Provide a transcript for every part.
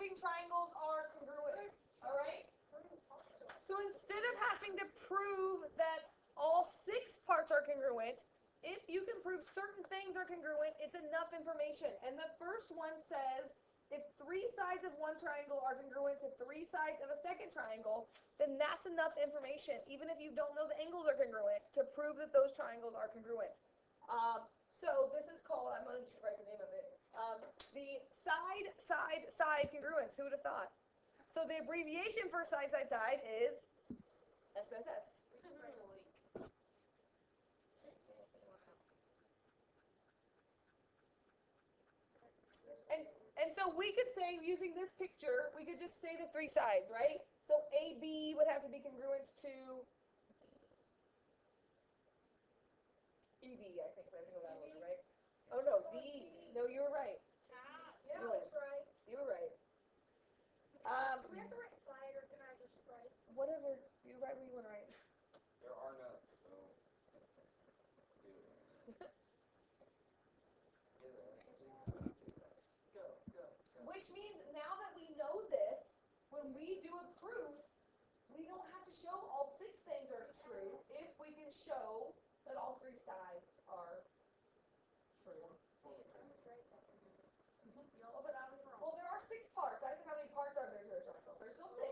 overlapping triangles are congruent. All right? So instead of having to prove that all 6 parts are congruent, if you can prove certain things are congruent, it's enough information. And the first one says if 3 sides of one triangle are congruent to 3 sides of a second triangle, then that's enough information, even if you don't know the angles are congruent, to prove that those triangles are congruent. So this is called, I'm going to write the name of it, the side congruence. Who would have thought? So the abbreviation for side is SSS. And so we could say, using this picture, we could just say the 3 sides, right? So AB would have to be congruent to ED, I think. I have to go that order, right? Oh, no, D. No, you were right. Yeah, that's right. You were right. Do we have to write side, or can I just write? Whatever. You write what you want to write. There are nuts, so. Which means now that we know this, when we do a proof, we don't have to show all 6 things are true if we can show that all 3 sides are true. Well, there are 6 parts. I said how many parts are there to a triangle? There's still 6.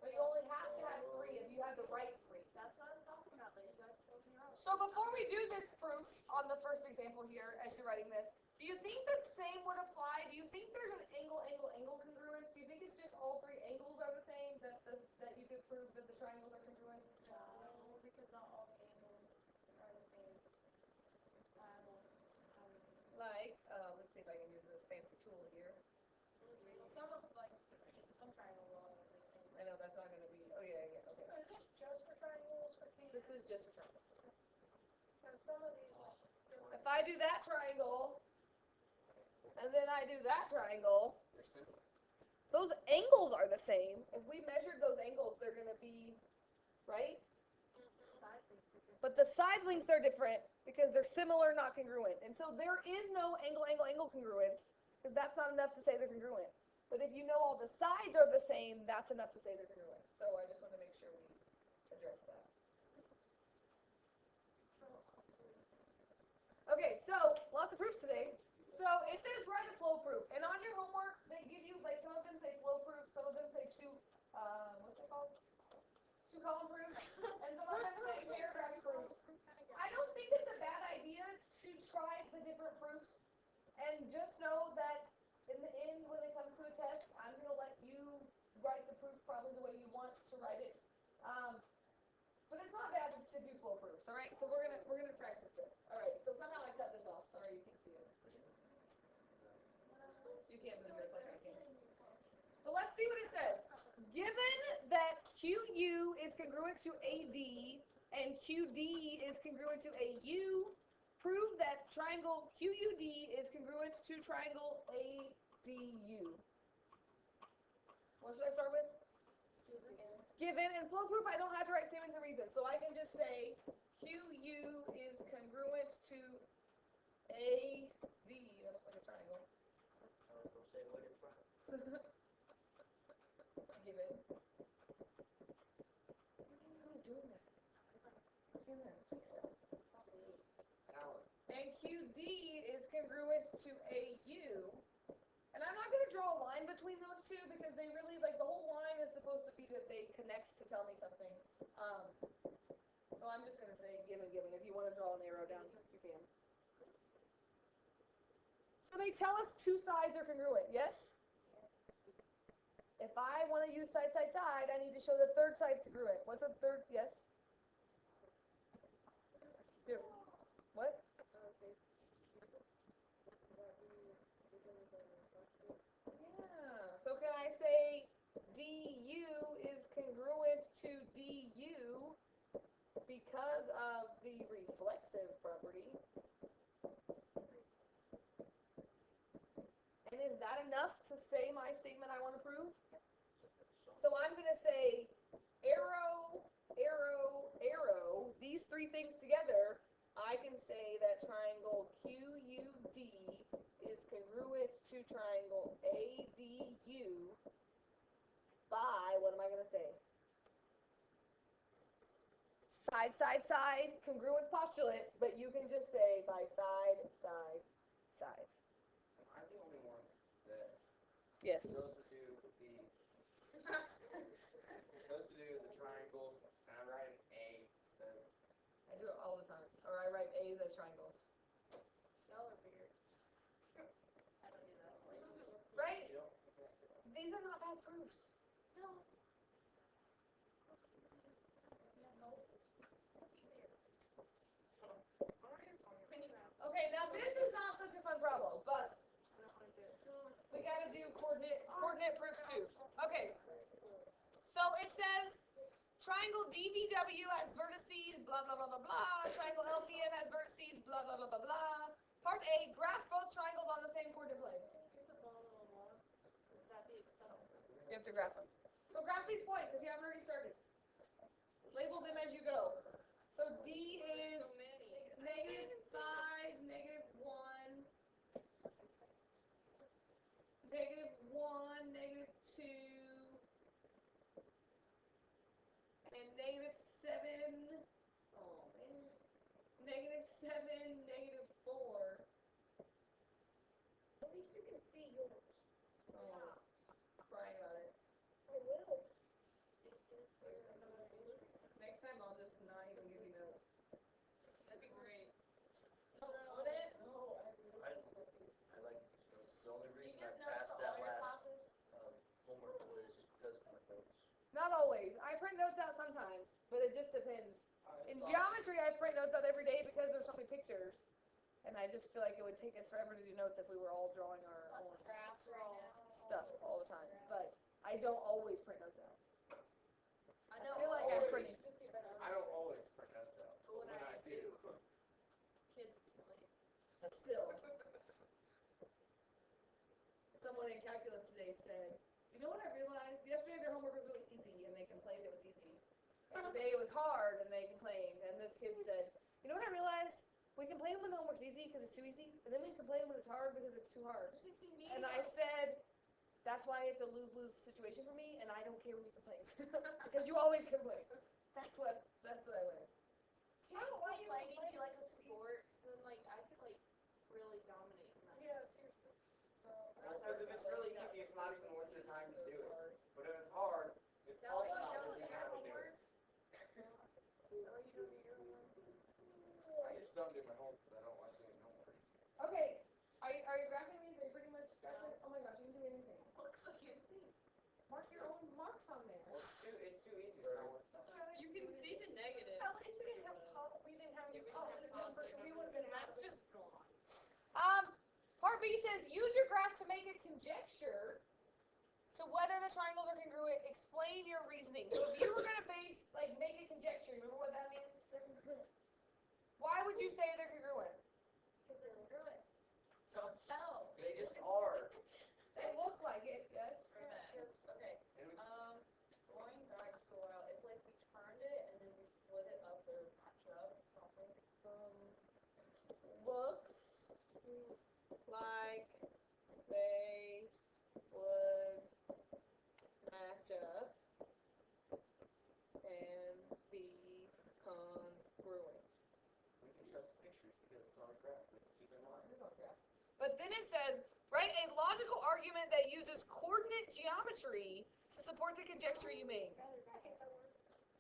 But you only have to have 3 if you have the right 3. That's what I was talking about, but you guys told me wrong. So before we do this proof on the first example here, as you're writing this, do you think the same would apply? Do you think there's an angle congruence? Do you think it's just all 3 angles are the same that you could prove that the triangles are congruent? No, because not all the angles are the same. Like, let's see if I can use this fancy tool here. Some of some triangles are all the same. I know that's not going to be. Oh yeah, okay. Is this just for triangles or can This is just for triangles. so some of these If I do that triangle, and then I do that triangle, They're similar. those angles are the same. If we measured those angles, they're going to be, right? side things are different. But the side lengths are different because they're similar, not congruent. And so there is no angle congruence, because that's not enough to say they're congruent. But if you know all the sides are the same, that's enough to say they're congruent. So I just want to make sure we address that. Okay, so lots of proofs today. So it says write a flow proof. And on your homework, they give you, like, some of them say flow proofs, some of them say what's it called? 2-column proofs, and some of them say paragraph proofs. I don't think it's a bad idea to try the different proofs, and just know that in the end, when it comes to a test, I'm going to let you write the proof probably the way you want to write it. But it's not bad to do flow proofs, all right? So we're gonna practice this. All right. So somehow I cut this off. Sorry, you can't see it. You can't move yours like I can. But let's see what it says. Given that QU is congruent to AD and QD is congruent to AU, prove that triangle QUD is congruent to triangle ADU. What should I start with? Given. And flow proof, I don't have to write statements and reasons, so I can just say QU is congruent to AD. That looks like a triangle. I was gonna say what in front. Given. Who's doing that? Who's doing that? Please stop. Alan. And QD is congruent to AU. And I'm not going to draw a line between those two because they really, like, the whole line is supposed to be that they connect to tell me something. So I'm just going to say given. If you want to draw an arrow down, you can. So they tell us 2 sides are congruent, yes? If I want to use side, I need to show the third side's congruent. What's a third? Yes? Here. What? Yeah. So can I say DU is congruent to DU because of the reflexive property? And is that enough to say my statement I want to prove? So I'm going to say arrow, arrow, arrow, these 3 things together, I can say that triangle QUD is congruent to triangle ADU side, side, side, congruence postulate, but you can just say by side, side, side. Am I the only one that Yes. goes to do the triangle and I write an A instead of I do it all the time. Or I write A's as triangles. Y'all are weird. I don't do that. Right? you know? These are not bad proofs. No. Okay, now this is not such a fun problem, but we gotta do coordinate proofs too. Okay. So it says triangle DVW has vertices, blah blah blah blah blah. Triangle LPM has vertices, blah blah blah blah blah. Part A, graph both triangles on the same coordinate plane. You have to graph them. So graph these points if you haven't already started. Label them as you go. So D is -5, -1, -1, -2, and -7. Oh man. -7, -4. At least you can see yours. Oh, crying on it. I will. Next time I'll just not even give you notes. That'd be great. No, Would it? I like these notes. The only You reason get I notes passed for that all your last classes? homework quiz is because of my notes. Not always. I print notes out sometimes, but it just depends. In geometry, I print notes out every day because there's so many pictures, and I just feel like it would take us forever to do notes if we were all drawing our Plus own the graphs right now. stuff all the time. But I don't always print notes out. I know. I feel like I'm always. pretty. I don't always print notes out. But when I do. Kids complain. Still. Someone in calculus today said, you know what I realized? Yesterday their homework was really easy, and they complained it was easy. And today it was hard, and they complained. And this kid said, you know what I realized? We complain when the homework's easy because it's too easy, and then we complain when it's hard because it's too hard. Just makes me mean. And I said, that's why it's a lose-lose situation for me, and I don't care when you complain. Because you always complain. That's what I learned. I don't want complaining be like a sport, then like I could like really dominate in that. Yeah, seriously. Because if it's really easy, it's not even worth your time to do it. But if it's hard, it's also not worth your time to do it. I just don't do my homework because I don't like doing homework. Okay, are you graphing these? Are you pretty much graphing? Oh my gosh, you can do anything. Looks like you can see. Mark your own marks on there. Well, it's too easy. It's not worth it. You can see the negative. At least we didn't have we didn't have any positive numbers, so we would have been That's happy. just gone. Part B says, use your graph to make a conjecture to whether the triangles are congruent. Explain your reasoning. So if you were going to make a conjecture, remember what that means? Why would you say they're congruent? Because they're congruent. No, Oh. they just are. They look like it, yes. Okay. And we, Going back to a while, if like we turned it and then we slid it up, they would match up. Looks like they would match up and be congruent. we can trust pictures because it's on a graph. We can keep in mind. It is on graphs. But then it says, write a logical argument that uses coordinate geometry to support the conjecture you made.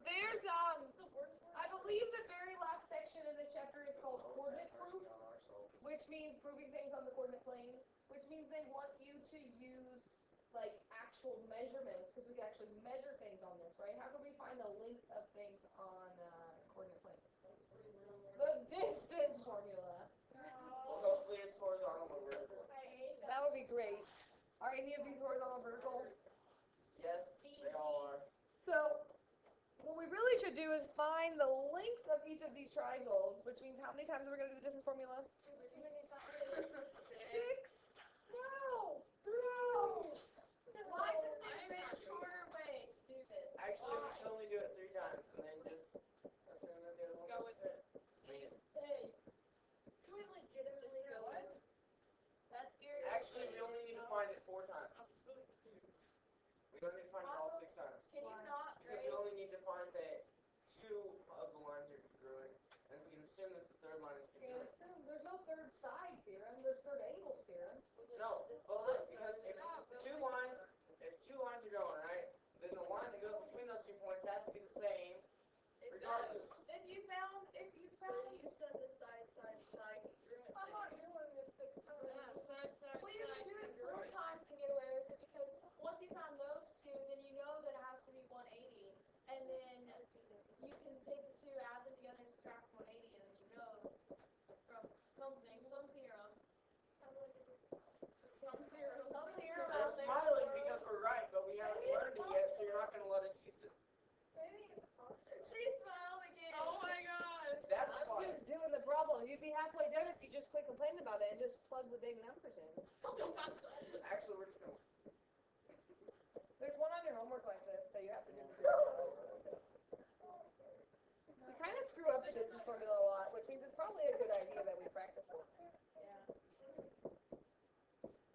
There's I believe the very last section in this chapter is called coordinate proof, which means proving things on the coordinate plane, which means they want you to use like actual measurements because we can actually measure things on this, right? How can we find the length of things on coordinate plane? The distance formula. Well, hopefully it's horizontal or vertical. That would be great. Are any of these horizontal or vertical? Yes, they all are. So, what we really should do is find the lengths of each of these triangles, which means how many times are we going to do the distance formula? 6? No! 3! Why couldn't they invent a shorter way to do this? Actually, we should only do it 3 times and then just assume that the other one. Go with it. Swing it. Hey. Can we legitimately go with it? That's irritating. Actually, we only need to find it 4 times. I'm really confused. We don't need to find it all 6 times. Can you not Because grade? we only need to find that 2 of the lines are regardless. If you found you said the side congruent I'm not doing this 6 times. Well, you can do it 4 times and get away with it because once you found those two, then you know that it has to be 180, and then you can take the two, add them together, and subtract 180, and then you know from something, some theorem. Some theorem We're out there. smiling because we're right, but we haven't learned it yet, so you're not gonna let us use it. Maybe it's possible. She smiled again. Oh my god. That's I'm fine. just doing the problem. You'd be halfway done if you just quit complaining about it and just plug the dang numbers in. Actually, we're just gonna. There's one on your homework like this that you have to do. We kind of screw up the distance formula a lot, which means it's probably a good idea that we practice it.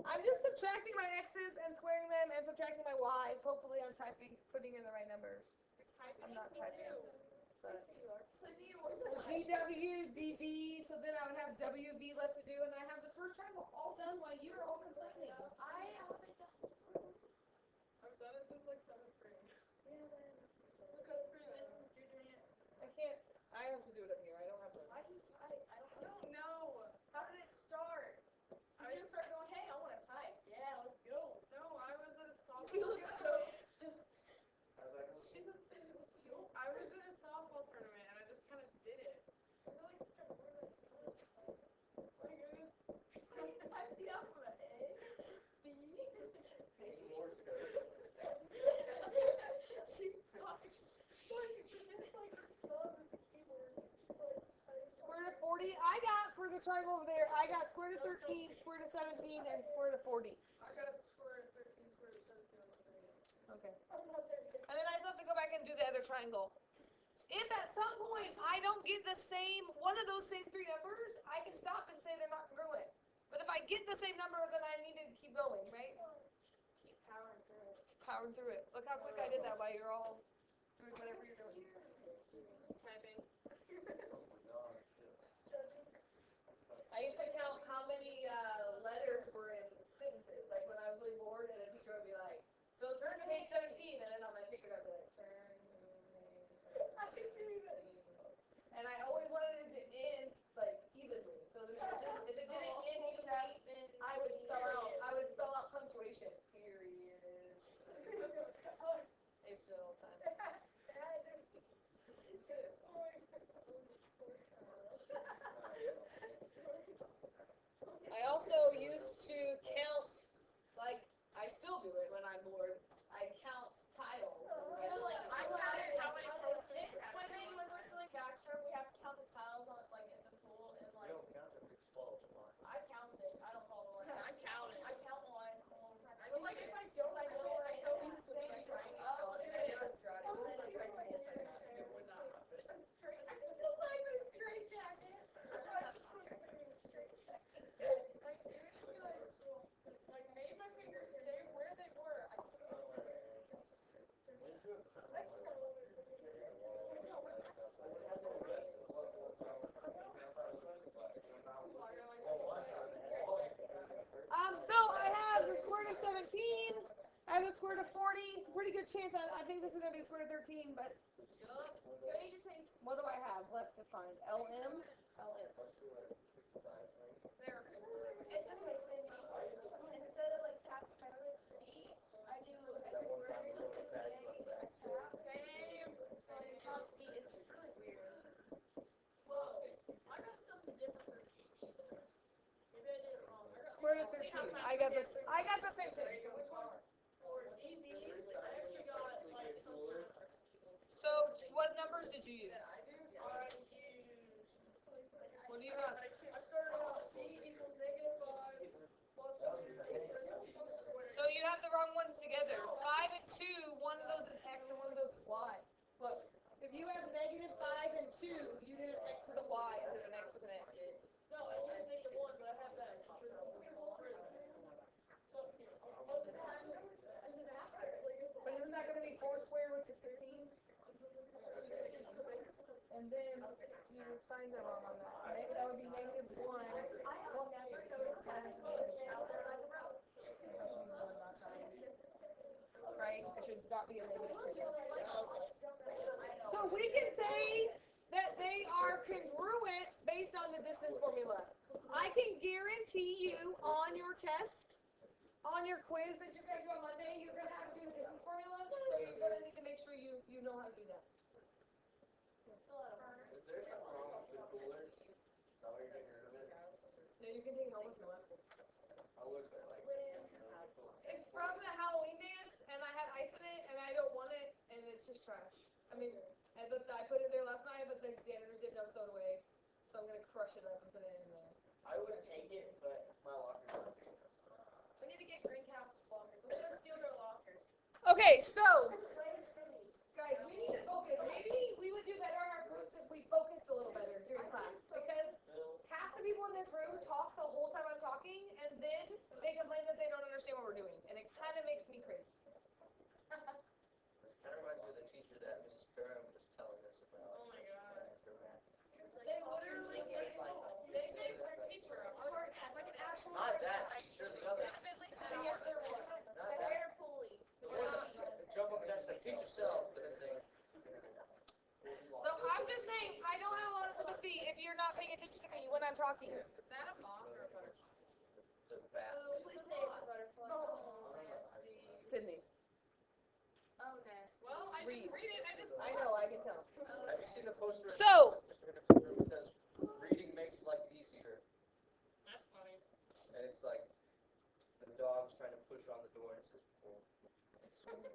I'm just subtracting my x's and squaring them and subtracting my y's. Hopefully I'm putting in the right numbers. I'm not typing. But GW, DV, so then I would have WV left to do, and I have the first triangle all done while you're all complaining. I haven't done it. I've done it since like 7th grade. Because you're doing it. I can't, I have to do it up here. I don't have to. Why do you type? I don't know. No. How did it start? You just start going, hey, I want to type. Yeah, let's go. No, I was at a softball. Feels so. How's that going? She's upset with you. I was in a softball tournament and I just kind of did it. I feel like start word. My goodness. Type the alphabet. A, B, Hey, Morse code. She's talking. It's like thumb is the keyboard. Square root of 40, I got for the triangle over there, I got square root of 13, square root of 17, and square root of 40. I got square root of 13, square root of 17 on the video. Okay. I'm not there yet. And then I still have to go back and do the other triangle. If at some point I don't get the same, one of those same three numbers, I can stop and say they're not congruent. But if I get the same number, then I need to keep going, right? Keep powering through it. Powering through it. Look how quick I did that while you're all doing whatever you're doing. Typing. I used to count how many letters were in sentences. Like when I was really bored and a teacher would be like, so turn to page 17, and then on my finger I'd be like, turn to page 17. And I always wanted it to end like evenly. So if it didn't end evenly, I would spell out punctuation. Period. I used to do it all the time. I also used to count, like, I still do it when I'm bored. I count tiles. You know, like, I counted how many in swimming when we're swimming backstroke, we have to count the tiles on, like, in the pool, and, You like, don't count it, it's 12 to 1. I count it. I don't follow the line. I count it. I count the line all the time. But like if I don't I know count it, I know I these still things. be trying to Oh, count it. yeah. And I'm trying to multitask before that happens. A straight, I feel like a straight jacket. Like made my fingers stay where they were. I took them everywhere. So I have the square root of 17, I have the square root of 40, it's a pretty good chance, I think this is going to be the square root of 13, but Can you just say what do I have left to find? LM? LM. there? It's okay, Cindy. Instead of like tapping my wrist, I do everywhere. I tap. Same. So you can't be. It's really weird. Whoa. I got something different for PE though. Maybe I did it wrong. Square root of 13. I got the same thing. So which one? For DV, I actually got like something different. So what numbers did you use? I used. What do you have? I started off B equals -5 plus 2. So you have the wrong ones together. 5 and 2, one of those is X and one of those is Y. Look, if you have -5 and 2, you get an X with a Y instead of an X with an X. No, I used -1, but I have that. So here, most of the time, I did master. But isn't that going to be 4 squared, which is 16? And then your signs are wrong on that. That would be -1 plus 2 minus right? It should not be a -2. So we can say on your test, on your quiz that you're gonna do on Monday, you're gonna have to do the distance formula, so you're gonna need to make sure you know how to do that. Is there something wrong with the cooler? Is that why you're getting rid of it? No, you can take it home if you want. I looked at like. It's from the Halloween dance, and I had ice in it, and I don't want it, and it's just trash. I mean, but I put it there last night, but the janitors didn't ever throw it away, so I'm gonna crush it up and put it in there. I would take it, but my locker's not big enough. We need to get Greenhouse's lockers. Let's go steal their lockers. Okay, so guys, we need to focus. Maybe we would do better on our proofs if we focused a little better during class, because half the people in this room talk the whole time I'm talking, and then they complain that they don't understand what we're doing, and it kind of makes me crazy. This kind of reminds me of the teacher that Mrs. Graham was telling us about. Oh my god. They literally gave They gave their teacher a a hard test, like an actual Not hard that test. teacher, the other. Definitely The had hair- a Not the that. hair pulley. The one that jump up and down, the teacher self, but then they. So I'm just saying, I don't have a lot of sympathy if you're not paying attention to me when I'm talking. Is that a moth or a butterfly? It's a bat. Oh, please say it's a butterfly. Oh, nasty. Sydney. Oh, nasty. Well, I didn't read it, I just. I know, I can tell. Have you seen the poster? So- Mr. Henderson's room? It says, reading makes life easier. That's funny. And it's like, the dog's trying to push on the door and it says, oh,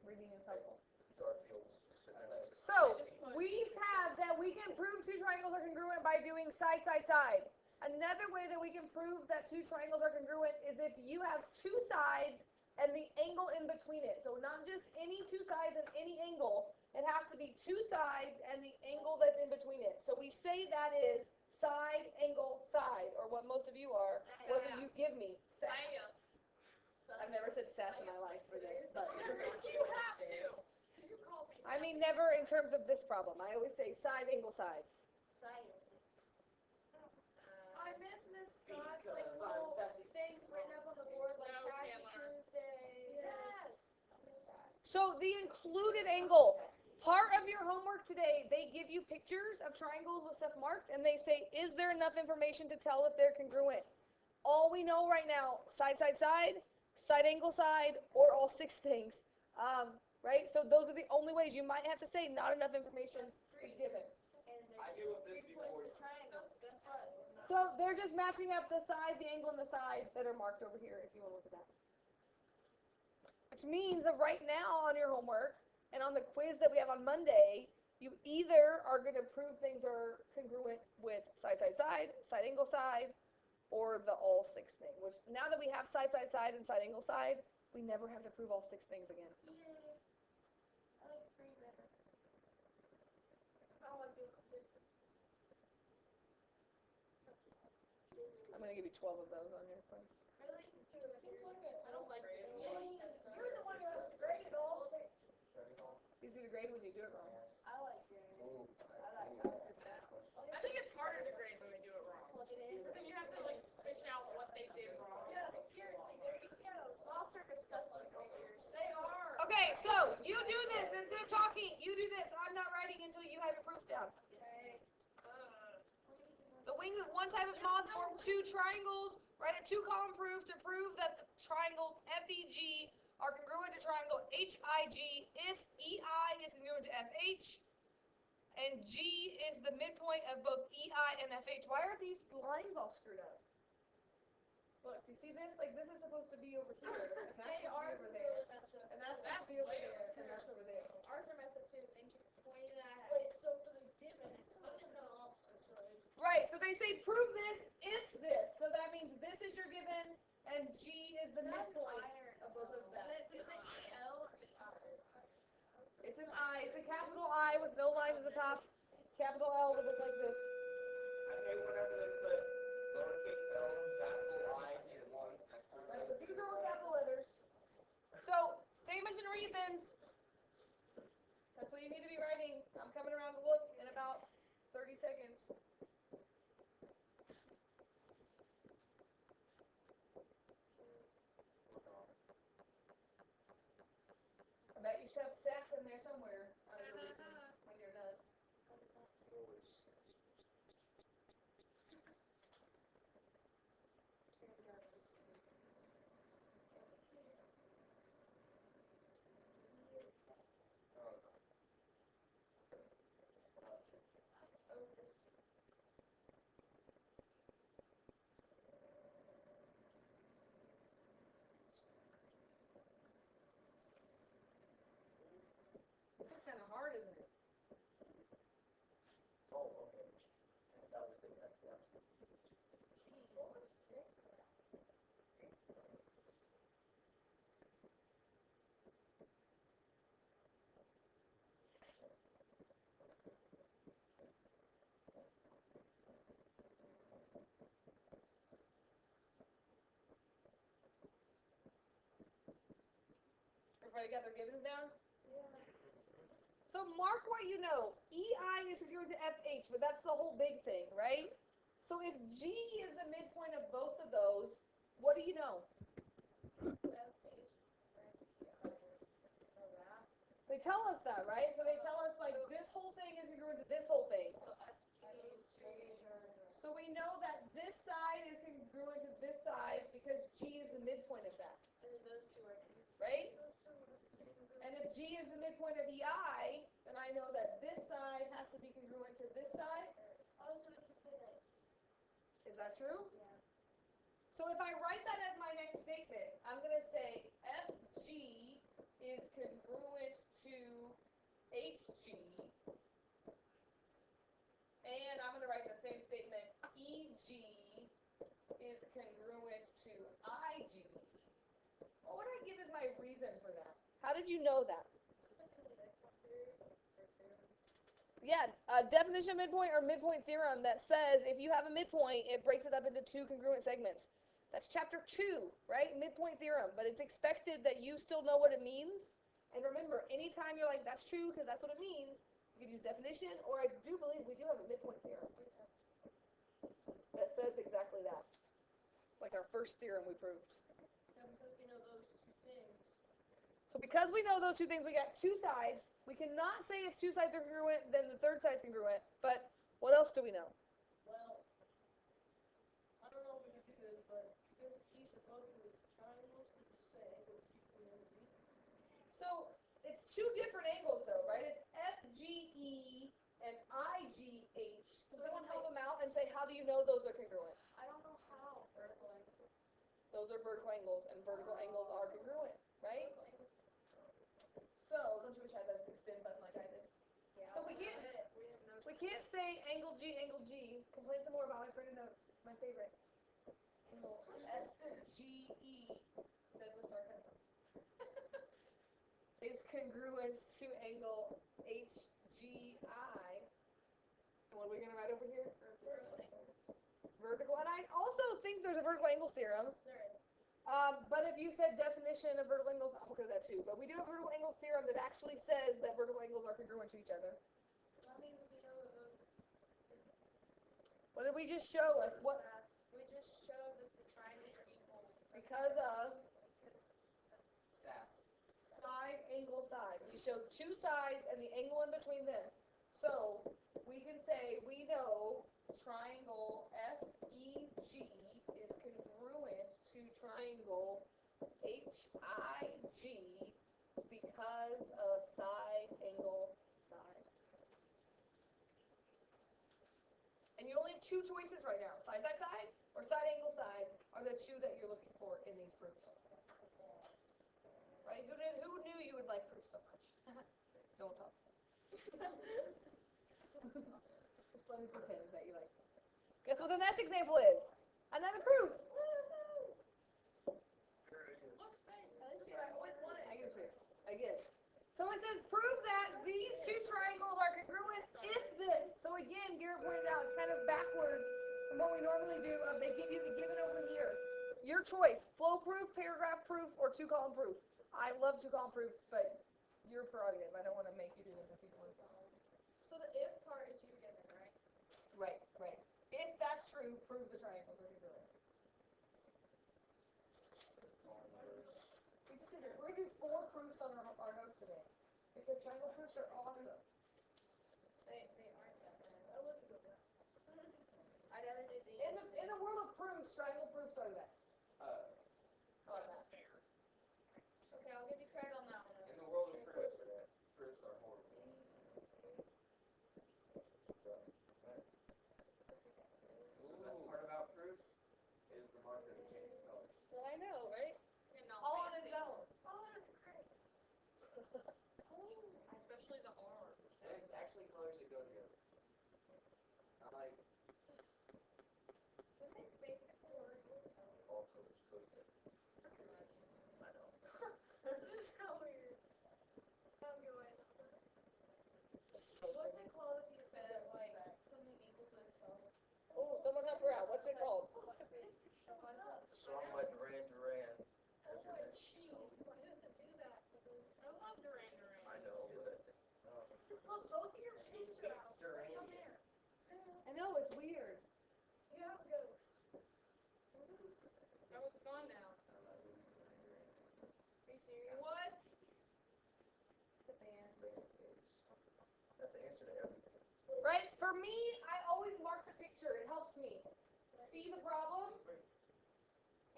Reading is helpful. Garfield's sitting there like this. So, we have that we can prove two triangles are congruent by doing side, side, side. Another way that we can prove that two triangles are congruent is if you have two sides and the angle in between it. So not just any two sides and any angle. It has to be two sides and the angle that's in between it. So we say that is side, angle, side, or what most of you are. What do you give me? Sass. I've never said sass in my life for this, but You have to. You called me. I mean never in terms of this problem. I always say side, angle, side. I miss Miss Scott's like Because I'm little sassy. things written up on the board, like No, Tacky Chandler. Tuesday. Yes. I miss that. So the included angle, part of your homework today, they give you pictures of triangles with stuff marked, and they say, is there enough information to tell if they're congruent? All we know right now, side, side, side, side, angle, side, or all six things. Right? So those are the only ways. You might have to say not enough information is given. And I there's knew of this 3 points before. to triangles. Guess what? So they're just matching up the side, the angle, and the side that are marked over here, if you want to look at that. Which means that right now on your homework and on the quiz that we have on Monday, you either are going to prove things are congruent with side, side, side, side, angle, side, or the all six thing. Which now that we have side, side, side, and side, angle, side, we never have to prove all six things again. Yay. I like 3 better. I don't like doing this. I'm going to give you 12 of those on your quiz. Really? I don't like it. You're the one who has to grade it all. Easy to grade when you do it wrong. I like grading. Ooh. I like that. I think it's harder to grade when they do it wrong. Plug it in. Because then you have to like fish out what they did wrong. Yeah, seriously, there you go. Moths are disgusting creatures. They are. Okay, so you do this. Instead of talking, you do this. I'm not writing until you have your proofs down. Okay. The wings of one type of moth form two triangles. Write a 2-column proof to prove that the triangles FEG are congruent to triangle HIG if EI is congruent to FH and G is the midpoint of both EI and FH. Why are these lines all screwed up? Look, you see this? Like this is supposed to be over here, and that's Hey, supposed to ours be over is there, really messed up. and that's supposed to be over there, and that's over there. Ours are messed up too. Thank you for pointing that out. Wait, so for the given, it's not the opposite, right? Right, so they say prove this if this. So that means this is your given, and G is the midpoint of both of them. Is it L or I? It's an I. It's a capital I with no lines at the top. Capital L would look like this. I hate whenever they put lowercase l's, capital I's, and ones next to Right, it. but these are all capital letters. So statements and reasons. That's what you need to be writing. I'm coming around to look in about 30 seconds. I bet you should have sass in there somewhere under reasons when you're done. Everybody got their givens down? Yeah. So mark what you know. EI is equal to FH, but that's the whole big thing, right? So if G is the midpoint of both of those, what do you know? They tell us that, right? So they tell us like this whole thing is congruent to this whole thing. So we know that this side is congruent to this side because G is the midpoint of that, right? And if G is the midpoint of EI, then I know that this side has to be congruent to this side. Is that true? So if I write that as my next statement, I'm going to say FG is congruent to HG, and I'm going to write the same statement, EG is congruent to IG. Well, what do I give as my reason for that? How did you know that? Yeah, definition of midpoint or midpoint theorem that says if you have a midpoint, it breaks it up into two congruent segments. That's chapter 2, right? Midpoint theorem. But it's expected that you still know what it means. And remember, anytime you're like, that's true because that's what it means, you can use definition, or I do believe we do have a midpoint theorem that says exactly that. It's like our first theorem we proved. So because we know those two things, we got two sides. We cannot say if two sides are congruent, then the third side's congruent. But what else do we know? Well, I don't know if we can do this, but because G's are both of these triangles, we can say angles equal. So it's two different angles though, right? It's FGE and IGH. Can someone help them out and say, how do you know those are congruent? I don't know how. Vertical angle. Those are vertical angles, and vertical angles are congruent, right? So, don't you wish I had that extend button like I did? So we can't say angle G. Complain some more about my printed notes. It's my favorite. Angle FGE, said with sarcasm, is congruent to angle HGI. What are we going to write over here? Vertical. And I also think there's a vertical angles theorem. There is. But if you said definition of vertical angles, I'm okay with that too. But we do have vertical angles theorem that actually says that vertical angles are congruent to each other. That means we know that those. What did we just show? Like what? We just showed that the triangles are equal. Because of SAS. side, angle, side. We showed two sides and the angle in between them. So we can say we know triangle FEG is congruent to triangle HIG because of side, angle, side. And you only have two choices right now. Side, side, side, or side, angle, side are the two that you're looking for in these proofs. Right? Who knew you would like proofs so much? Don't talk. Just let me pretend that you like them. Guess what the next example is? Another proof. Looks nice. This is what I always wanted. I get a 6. I get it. So it says prove that these two triangles are congruent if this. So again, Garrett pointed out it's kind of backwards from what we normally do. They give you the given over here. Your choice: flow proof, paragraph proof, or two-column proof. I love two-column proofs, but your prerogative. I don't want to make you do them if you don't want to. So the if part is you given, right? Right, right. If that's true, prove the triangles are congruent. We're going to do 4 proofs on our notes today. Because triangle proofs are awesome. They aren't that bad. I wouldn't go that. I'd rather do the In the world of proofs, triangle proofs are the best. How about that? Okay, I'll give you credit on that one. In the world of proofs, proofs are horrible. The best part about proofs is the marker that changes colors. I know, right? All on its own. Oh, that's great. Especially the R. And it's actually colors that go together. I like I think basic or look, both of your It's pictures out. strange. Come here. I know, it's weird. You have a ghost. Oh, it's gone now. Are you serious? What? It's a band. That's the answer to everything. Right? For me, I always mark the picture. It helps me see the problem.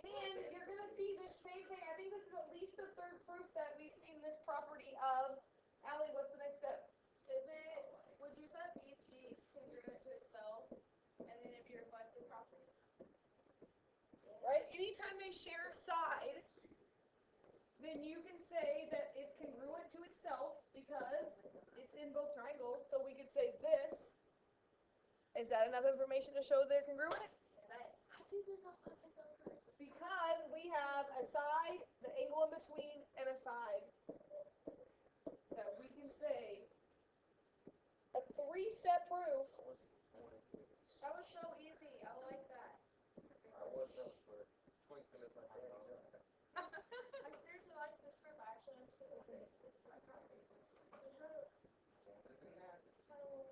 And you're gonna see this same thing. I think this is at least the third proof that we've seen this property of. Allie, what's the next step? Is it, would you set BG congruent to itself, and then it'd be reflective property? Right? Anytime they share a side, then you can say that it's congruent to itself because it's in both triangles. So we could say this. Is that enough information to show they're congruent? I do this all by myself. Because we have a side, the angle in between, and a side that we can say a three-step proof. That was so easy. I like that. I was up for 20 minutes. I seriously like this proof. Actually, I'm still with it. I copy this. Wait, so you don't have to tell us.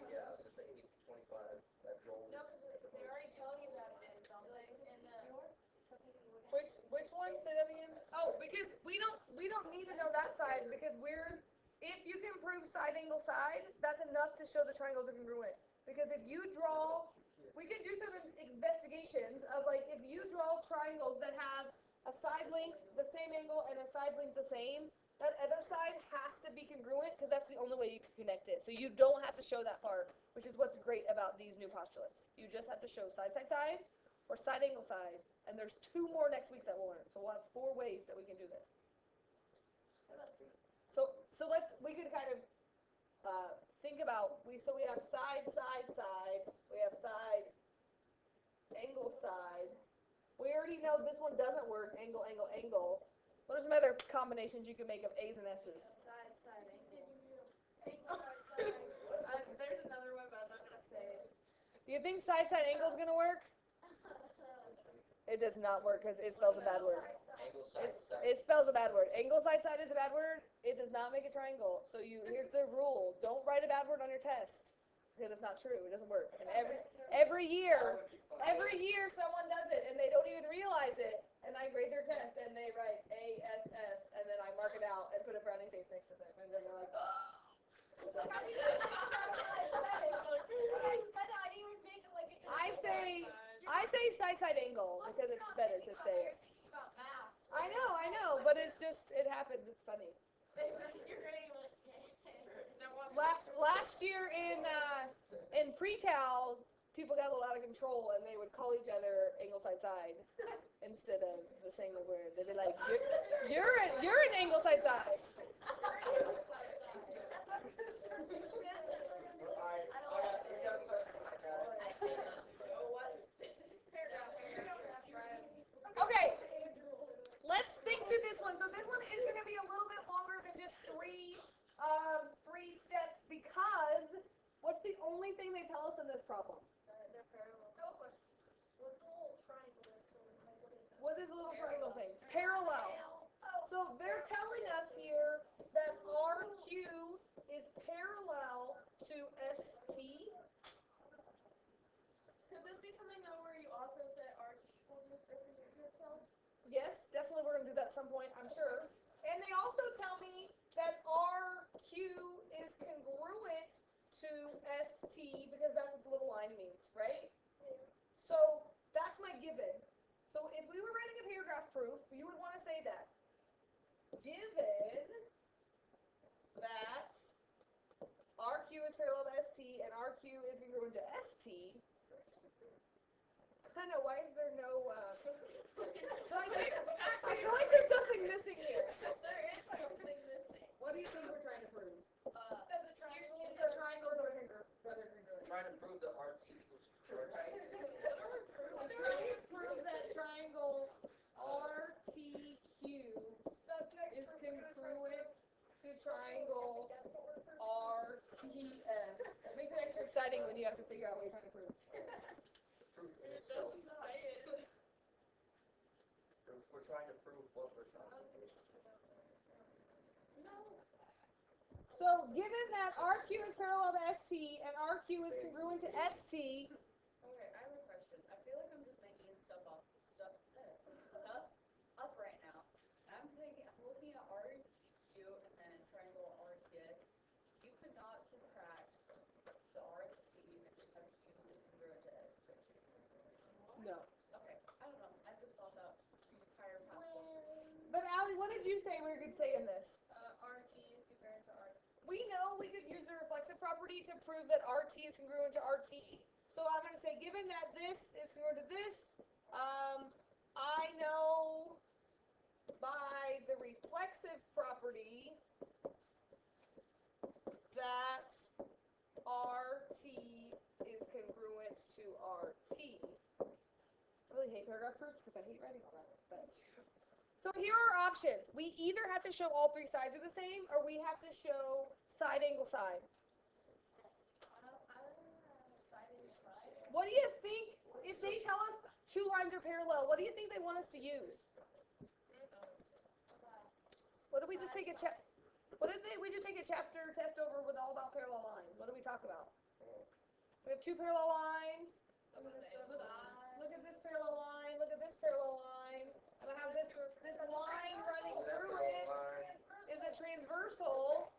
Yeah, I was gonna say he's 25. That goal is. No, because they already tell you that it is, don't they? In the. Which one? Say that again. Oh, because we don't need to know that side because if you can prove side angle side, that's enough to show the triangles are congruent. Because if you draw, we can do some investigations of like if you draw triangles that have a side length the same angle and a side length the same, that other side has to be congruent because that's the only way you can connect it. So you don't have to show that part, which is what's great about these new postulates. You just have to show side, side, side, or side angle side. And there's 2 more next week that we'll learn. So we'll have 4 ways that we can do this. So we can kind of think about, we have side, side, side. We have side, angle, side. We already know this one doesn't work, angle, angle, angle. What are some other combinations you can make of A's and S's? Side, angle. There's another one, but I'm not gonna say it. Do you think side, side, angle is going to work? It does not work because it spells a bad word. Angle side to side. It spells a bad word. Angle side side is a bad word. It does not make a triangle. So here's the rule: don't write a bad word on your test because it's not true. It doesn't work. And every year someone does it and they don't even realize it. And I grade their test and they write ASS and then I mark it out and put a frowning face next to them and then they're like, I say side side angle because it's better to say it. I know, but it happens. It's funny. Last year in pre-cal, people got a lot of control and they would call each other angle side side instead of the single word. They'd be like, you're an angle side side. Okay, let's think through this one. So this one is going to be a little bit longer than just three steps because what's the only thing they tell us in this problem? What is a little triangle thing? Parallel. So they're telling us here that RQ is parallel to ST. Could this be something though where you also set RT equals to itself? Yes, definitely we're going to do that at some point, I'm sure. And they also tell me that RQ is congruent to ST because that's what the little line means, right? So that's my given. So if we were writing a paragraph proof, you would want to say that. Given that RQ is parallel to ST and RQ is congruent to ST, I know, why is there no, I feel like there's something missing here. There is something missing. What do you think we're trying to prove? The triangle. The triangles are congruent. Trying to prove that RT equals We're trying to prove that triangle RTQ is congruent to triangle RTS. That makes it extra exciting when you have to figure out what you're trying to prove. proof in itself. We're trying to prove what we're trying to prove. So given that RQ is parallel to ST and RQ is congruent to ST, Okay, I have a question. I feel like I'm just making stuff up right now. I'm looking at RQ and then triangle RTS. You could not subtract the RT and just have Q is congruent to ST. no. Okay, I don't know. I just thought that the entire path was. But Allie, what did you say we could say in this? RT is compared to RT. We know we could use the reflexive property to prove that RT is congruent to RT. So I'm going to say, given that this is congruent to this, I know by the reflexive property that RT is congruent to RT. I really hate paragraph proofs because I hate writing all that. So here are options. We either have to show all three sides are the same, or we have to show side angle side. What do you think, if they tell us two lines are parallel, what do you think they want us to use? What did we just take a we just take a chapter test over with all about parallel lines? What do we talk about? We have two parallel lines. Look at this parallel line, look at this parallel line. And I have this line running through it is a transversal.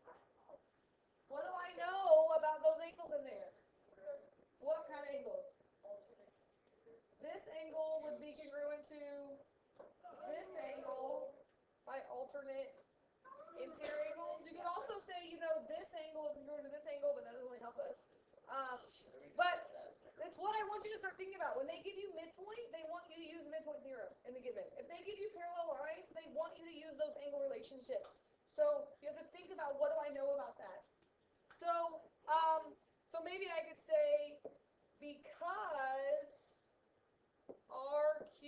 What do I know about those angles in there? What kind of angles? This angle would be congruent to this angle by alternate interior angles. You could also say, this angle is congruent to this angle, but that doesn't really help us. But it's what I want you to start thinking about. When they give you midpoint, they want you to use midpoint theorem in the given. If they give you parallel lines, they want you to use those angle relationships. So you have to think about, what do I know about that? So, so maybe I could say, because RQ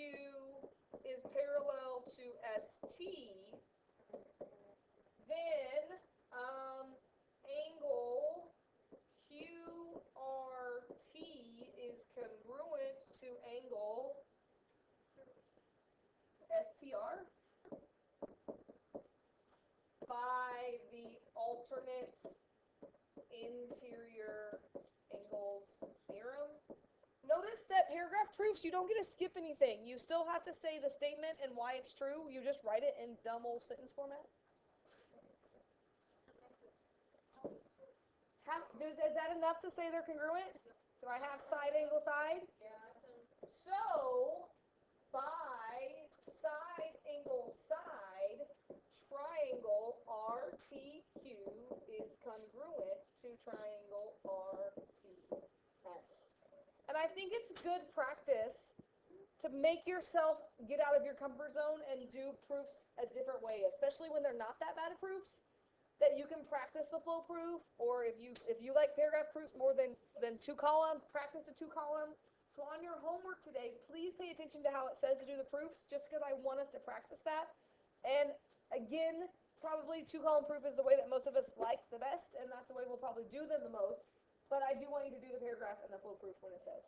is parallel to ST, then angle QRT is congruent to angle STR by the alternate interior angles theorem. Notice that paragraph proofs, you don't get to skip anything. You still have to say the statement and why it's true. You just write it in dumb old sentence format. Is that enough to say they're congruent? Do I have side angle side? Yeah. So, by side angle side, triangle RTQ is congruent to triangle RTS. And I think it's good practice to make yourself get out of your comfort zone and do proofs a different way, especially when they're not that bad of proofs, that you can practice the flow proof, or if you like paragraph proofs more than two column, practice a 2 column. So on your homework today, please pay attention to how it says to do the proofs, just because I want us to practice that. And again, probably 2 column proof is the way that most of us like the best, and that's the way we'll probably do them the most. But I do want you to do the paragraph and the flow proof when it says.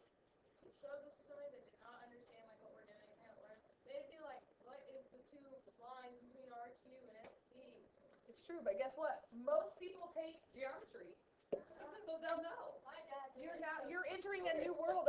So this is somebody that did not understand like what we're doing and can't learn. They'd be like, what is the 2 lines between RQ and ST? It's true, but guess what? Most people take geometry, so they'll know. My dad did. You're entering a new world.